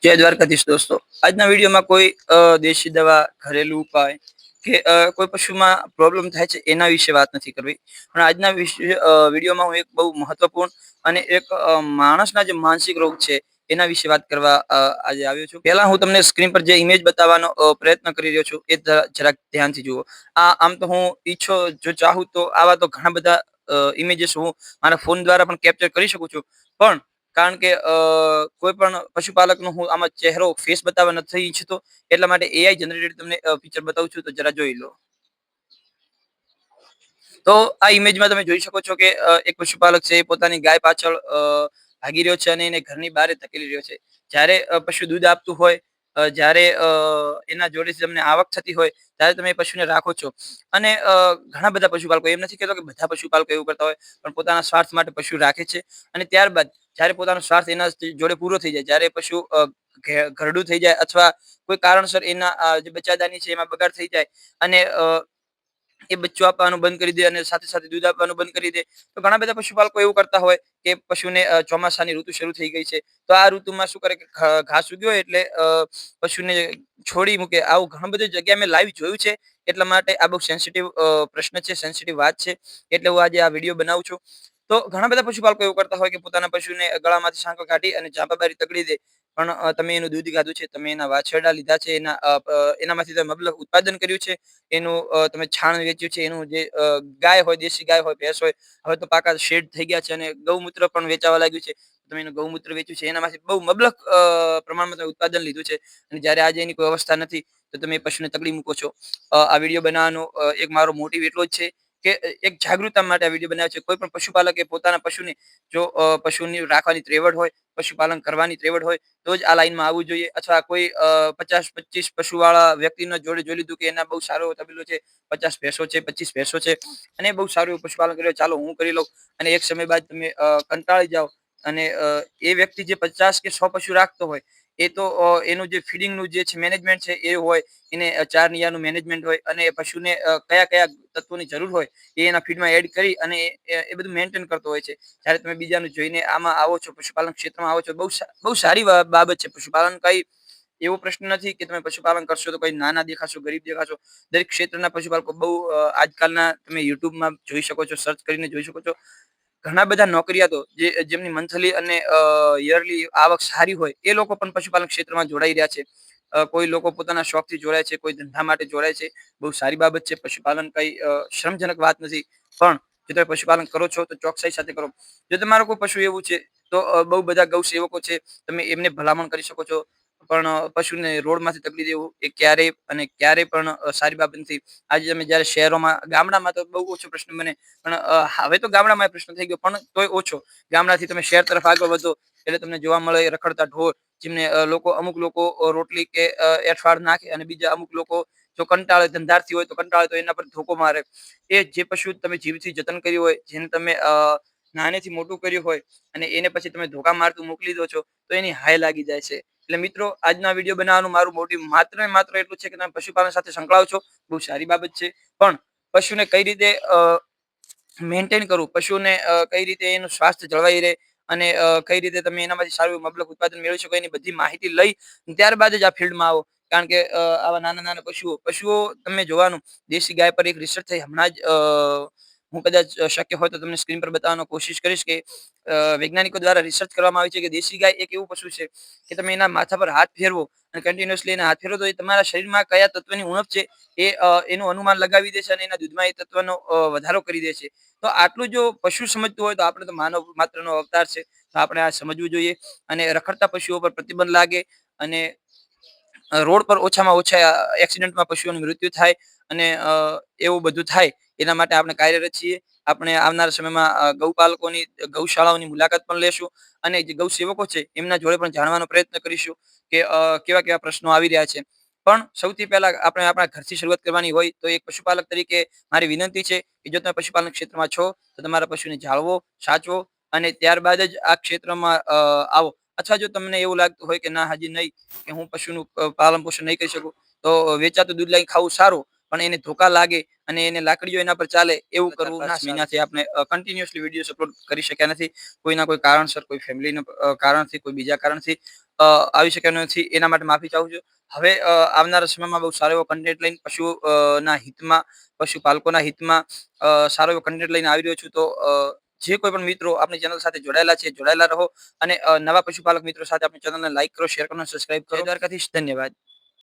જય દ્વારકાધીશ દોસ્તો. આજના વિડીયોમાં કોઈ દેશી દવા, ઘરેલું ઉપાય કે કોઈ પશુમાં પ્રોબ્લેમ થાય છે એના વિશે વાત નથી કરવી. પણ આજના વિડીયોમાં હું એક બહુ મહત્વપૂર્ણ અને એક માણસના જે માનસિક રોગ છે એના વિશે વાત કરવા આજે આવ્યો છું. પહેલા હું તમને સ્ક્રીન પર જે ઇમેજ બતાવવાનો પ્રયત્ન કરી રહ્યો છું એ જરાક ધ્યાનથી જુઓ. આમ તો હું જો ચાહું તો આવા તો ઘણા બધા ઇમેજીસ હું મારા ફોન દ્વારા પણ કેપ્ચર કરી શકું છું. પણ કારણ કે કોઈ પણ પશુપાલકનો હું આમાં ચહેરો ફેસ બતાવવા નથી ઈચ્છતો, એટલા માટે એઆઈ જનરેટેડ તમને પિક્ચર બતાવું છું, તો જરા જોઈ લો. તો આ ઇમેજમાં તમે જોઈ શકો છો કે એક પશુપાલક છે એ પોતાની ગાય પાછળ ભાગી રહ્યો છે અને એને ઘરની બહાર ધકેલી રહ્યો છે. જ્યારે પશુ દૂધ આપતું હોય, જ્યારે એના જોડેથી તમને આવક થતી હોય, ત્યારે તમે એ પશુને રાખો છો. અને ઘણા બધા પશુપાલકો, એમ નથી કહેતો કે બધા પશુપાલકો એવું કરતા હોય, પણ પોતાના સ્વાર્થ માટે પશુ રાખે છે. અને ત્યારબાદ જ્યારે પોતાનો સ્વાર્થ એના જોડે પૂરો થઈ જાય, જ્યારે પશુ ઘરડું થઈ જાય અથવા કોઈ કારણસર એના જે બચ્ચાદાની છે એમાં બગાડ થઈ જાય અને એ બચ્ચું આપવાનું બંધ કરી દે અને સાથે સાથે દૂધ આપવાનું બંધ કરી દે, તો ઘણા બધા પશુપાલકો એવું કરતા હોય કે પશુને ચોમાસાની ઋતુ શરૂ થઈ ગઈ છે, તો આ ઋતુમાં શું કરે કે ઘાસ ઉગ્યો હોય એટલે પશુને છોડી મૂકે. આવું ઘણી બધી જગ્યાએ મેં લાઈવ જોયું છે. એટલા માટે આ બહુ સેન્સિટિવ પ્રશ્ન છે, સેન્સિટિવ વાત છે, એટલે હું આજે આ વિડીયો બનાવું છું. તો ઘણા બધા પશુપાલકો એવું કરતા હોય કે પોતાના પશુને ગળામાંથી સાંકળ કાઢી અને ચાંપાબારી તગડી દે. પણ તમે એનું દૂધ ખાધું છે, તમે એના વાછરડા લીધા છે, એનામાંથી તમે મબલખ ઉત્પાદન કર્યું છે, એનું તમે છાણ વેચ્યું છે, એનું જે ગાય હોય, દેશી ગાય હોય, ભેંસ હોય, હવે તો પાકા શેડ થઈ ગયા છે અને ગૌમૂત્ર પણ વેચાવા લાગ્યું છે. તમે એનું ગૌમૂત્ર વેચ્યું છે, એનામાંથી બહુ મબલખ પ્રમાણમાં તમે ઉત્પાદન લીધું છે. અને જ્યારે આજે એની કોઈ અવસ્થા નથી, તો તમે એ પશુને તગડી મૂકો છો. આ વિડીયો બનાવવાનો એક મારો મોટિવ એટલો જ છે કે એક જાગૃતતા માટે આ વિડીયો બનાવ્યો છે. કોઈ પણ પશુપાલકે પોતાના પશુને, જો પશુની રાખવાની ત્રેવડ હોય, પશુપાલન કરવાની ત્રેવડ હોય, તો જ આ લાઈનમાં આવવું જોઈએ. અથવા કોઈ 50-25 પશુવાળા વ્યક્તિના જોડે જોઈ લીધું કે એના બહુ સારો એવો તબેલો છે, 50 ભેંસો છે, 25 ભેંસો છે, અને બહુ સારું એવું પશુપાલન કર્યું, ચાલો હું કરી લઉં. અને એક સમય બાદ તમે કંટાળી જાઓ અને એ વ્યક્તિ જે 50 કે 100 પશુ રાખતો હોય, એ તો એનું જે ફીડિંગનું જે છે મેનેજમેન્ટ છે એ હોય, એને ચાર નિયાનું મેનેજમેન્ટ હોય, અને એ પશુને કયા કયા તત્વોની જરૂર હોય એ એના ફીડમાં એડ કરી અને એ બધું મેન્ટેન કરતો હોય છે. જ્યારે તમે બીજાનું જોઈને આમાં આવો છો, પશુપાલન ક્ષેત્રમાં આવો છો, બહુ સારી બાબત છે. પશુપાલન કઈ એવો પ્રશ્ન નથી કે તમે પશુપાલન કરશો તો કઈ નાના દેખાશો, ગરીબ દેખાશો. દરેક ક્ષેત્રના પશુપાલકો બહુ આજકાલના તમે યુટ્યુબમાં જોઈ શકો છો, સર્ચ કરીને જોઈ શકો છો. ઘણા બધા નોકરિયાતો જેમની મંથલી અને યરલી આવક સારી હોય, એ લોકો પણ પશુપાલન ક્ષેત્રમાં જોડાઈ રહ્યા છે. કોઈ લોકો પોતાના શોખથી જોડાય છે, કોઈ ધંધા માટે જોડાય છે. બહુ સારી બાબત છે. પશુપાલન કઈ શ્રમજનક વાત નથી. પણ જો તમે પશુપાલન કરો છો તો ચોકસાઈ સાથે કરો. જો તમારું કોઈ પશુ એવું છે, તો બહુ બધા ગૌ સેવકો છે, તમે એમને ભલામણ કરી શકો છો. પણ પશુને રોડમાંથી તગડી દેવું એ ક્યારેય પણ સારી બાબત નથી. આજે તમે જ્યારે શહેરોમાં, ગામડામાં તો બહુ ઓછો પ્રશ્ન બને, પણ હવે તો ગામડામાં એ પ્રશ્ન થઈ ગયો, પણ તોય ઓછો. ગામડાથી તમે શહેર તરફ આગળ વધો એટલે તમને જોવા મળે રખડતા ઢોર, જેમને અમુક લોકો રોટલી કે એઠવાડ નાખે, અને બીજા અમુક લોકો જો કંટાળે, ધંધારથી હોય તો કંટાળે તો એના પર ધોકો મારે. એ જે પશુ તમે જીવથી જતન કર્યું હોય, જેને તમે નાનેથી મોટું કર્યું હોય, અને એને પછી તમે ધોકા મારતું મોકલી દો છો, તો એની હાય લાગી જાય છે. એટલે મિત્રો, આજના વિડીયો બનાવવાનું મારું મોટિવ માત્ર ને માત્ર એટલું છે કે તમે પશુપાલન સાથે સંકળાવ છો, બહુ સારી બાબત છે. પણ પશુને કઈ રીતે મેન્ટેન કરવું, પશુને કઈ રીતે એનું સ્વાસ્થ્ય જળવાઈ રહે, અને કઈ રીતે તમે એનામાંથી સારું મબલક ઉત્પાદન મેળવી શકો, એની બધી માહિતી લઈ ત્યારબાદ જ આ ફિલ્ડમાં આવો. કારણ કે આવા નાના નાના પશુઓ તમે જોવાનું, દેશી ગાય પર એક રિસર્ચ થઈ હમણાં જ, હું કદાચ શક્ય હોય તો તમને સ્ક્રીન પર બતાવવાનો કોશિશ કરીશ કે વૈજ્ઞાનિકો દ્વારા રિસર્ચ કરવામાં આવી છે કે દેશી ગાય એક એવું પશુ છે કે તમે એના માથા પર હાથ ફેરવો અને કન્ટિન્યુઅસલી એના હાથ ફેરવો, તો એ તમારા શરીરમાં કયા તત્વની ઉણપ છે એનું અનુમાન લગાવી દે છે, અને એના દૂધમાં એ તત્વનો વધારો કરી દે છે. તો આટલું જો પશુ સમજતું હોય, તો આપણે તો માનવ માત્રનો અવતાર છે, તો આપણે આ સમજવું જોઈએ. અને રખડતા પશુઓ પર પ્રતિબંધ લાગે, અને રોડ પર ઓછામાં ઓછા એક્સિડન્ટમાં પશુઓનું મૃત્યુ થાય, અને એવું બધું થાય, એના માટે આપણે કાર્યરત છીએ. આપણે આવનારા સમયમાં ગૌપાલકોની, ગૌશાળાઓની મુલાકાત પણ લેશું, અને જે ગૌ સેવકો છે એમના જોડે પણ જાણવાનો પ્રયત્ન કરીશું કે કેવા કેવા પ્રશ્નો આવી રહ્યા છે. પણ સૌથી પહેલા આપણે આપણા ઘરથી શરૂઆત કરવાની હોય, તો એક પશુપાલક તરીકે મારી વિનંતી છે કે જો તમે પશુપાલન ક્ષેત્રમાં છો, તો તમારા પશુને જાળવો, સાચવો, અને ત્યારબાદ જ આ ક્ષેત્રમાં આવો. અથવા જો તમને એવું લાગતું હોય કે ના, હજી નહીં, કે હું પશુનું પાલન પોષણ નહીં કરી શકું, તો વેચાતું દૂધ લઈને ખાવું સારું. પણ એને ધોકા લાગે અને એને લાકડીઓ એના પર ચાલે એવું કરવું ના. મહિનાથી આપણે કન્ટિન્યુઅસલી વિડીયોઝ અપલોડ કરી શક્યા નથી. કોઈના કોઈ કારણસર, કોઈ ફેમિલીના કારણથી, કોઈ બીજા કારણથી આવી શક્યા નથી. એના માટે માફી ચાહું છું. હવે આવનારા સમયમાં બહુ સારો એવો કન્ટેન્ટ લઈને પશુઓ ના હિતમાં, પશુપાલકોના હિતમાં સારો એવો કન્ટેન્ટ લઈને આવી રહ્યો છું. તો જે કોઈ પણ મિત્રો આપણી ચેનલ સાથે જોડાયેલા છે, જોડાયેલા રહો અને નવા પશુપાલક મિત્રો સાથે આપણી ચેનલને લાઈક કરો, શેર કરો અને સબસ્ક્રાઇબ કરો. જય દ્વારકાધીશ. ધન્યવાદ.